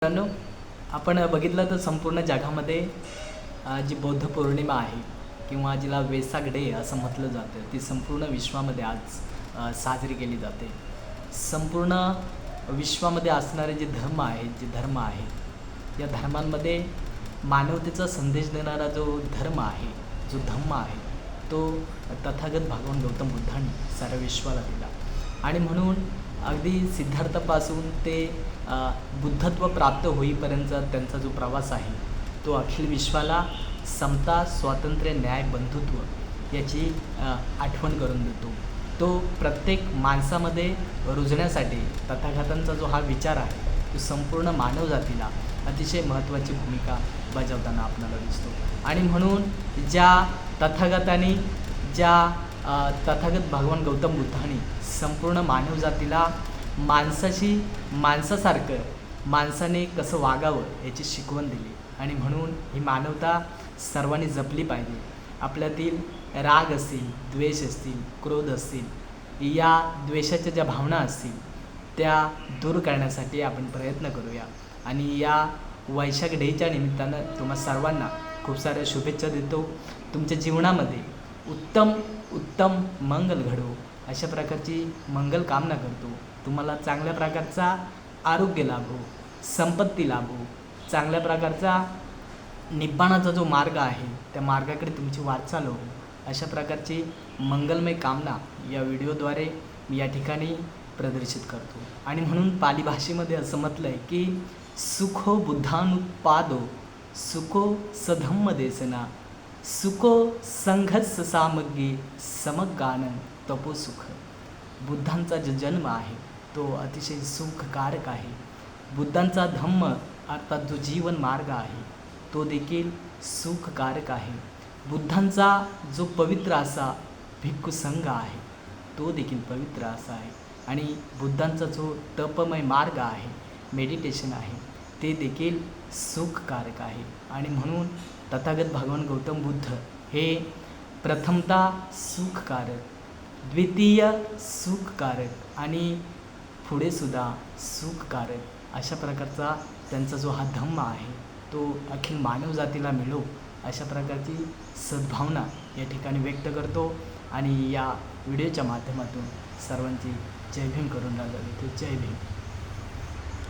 मित्रांनो, आपण बघितलं तर संपूर्ण जगामध्ये जी बौद्ध पौर्णिमा आहे किंवा जिला वेसाक डे असं म्हटलं जातं, ती संपूर्ण विश्वामध्ये आज साजरी केली जाते. संपूर्ण विश्वामध्ये असणारे जे धर्म आहेत, या धर्मांमध्ये मानवतेचा संदेश देणारा जो धर्म आहे, जो धम्म आहे, तो तथागत भगवान गौतम बुद्धांनी साऱ्या विश्वाला दिला. आणि म्हणून अगदी सिद्धार्थापासून ते बुद्धत्व प्राप्त होईपर्यंतचा त्यांचा जो प्रवास आहे, तो अखिल विश्वाला समता, स्वातंत्र्य, न्याय, बंधुत्व याची आठवण करून देतो. तो प्रत्येक माणसामध्ये रुजण्यासाठी तथागतांचा जो हा विचार आहे, तो संपूर्ण मानवजातीला अतिशय महत्त्वाची भूमिका बजावताना आपल्याला दिसतो. आणि म्हणून तथागत भगवान गौतम बुद्धांनी संपूर्ण मानवजातीला माणसाने कसं वागावं याची शिकवण दिली. आणि म्हणून ही मानवता सर्वांनी जपली पाहिजे. आपल्यातील राग असतील, द्वेष असतील, क्रोध असतील, या द्वेषाच्या ज्या भावना असतील त्या दूर करण्यासाठी आपण प्रयत्न करूया. आणि या वैशाख डेच्या निमित्तानं तुम्हा सर्वांना खूप साऱ्या शुभेच्छा देतो. तुमच्या जीवनामध्ये उत्तम मंगल घडो अशा प्रकारची मंगल कामना करतो. तुम्हाला चांगल्या प्रकारचा आरोग्य लाभो, संपत्ती लाभो, चांगल्या प्रकारचा निब्बाणाचा जो मार्ग आहे त्या मार्गाकडे तुमची वाटचाल हो, अशा प्रकारची मंगलमय कामना या व्हिडिओद्वारे मी या ठिकाणी प्रदर्शित करतो. आणि म्हणून पाली भाषेमध्ये असं म्हटलं आहे की सुखो बुद्धानुत्पादो, सुखो सधम्म देसना, सुखो संघर्ष सामग्री समगानन तपोसुख. बुद्धांचा जो जन्म आहे तो अतिशय सुखकारक आहे. बुद्धांचा धम्म अर्थात जो जीवन मार्ग आहे तो देखील सुखकारक आहे. बुद्धांचा जो पवित्र असा भिक्खू संघ आहे तो देखील पवित्र असा आहे. आणि बुद्धांचा जो तपमय मार्ग आहे, मेडिटेशन आहे, ते देखील सुखकारक आहे. आणि म्हणून तथागत भगवान गौतम बुद्ध हे प्रथमतः सुखकारक, द्वितीय सुखकारक आणि पुढे सुद्धा सुखकारक अशा प्रकारचा त्यांचा जो हा धम्म आहे तो अखिल मानवजातीला मिळो अशा प्रकारची सद्भावना या ठिकाणी व्यक्त करतो. आणि या व्हिडिओच्या माध्यमातून सर्वांची जय भीम करून राहिलो. जय भीम.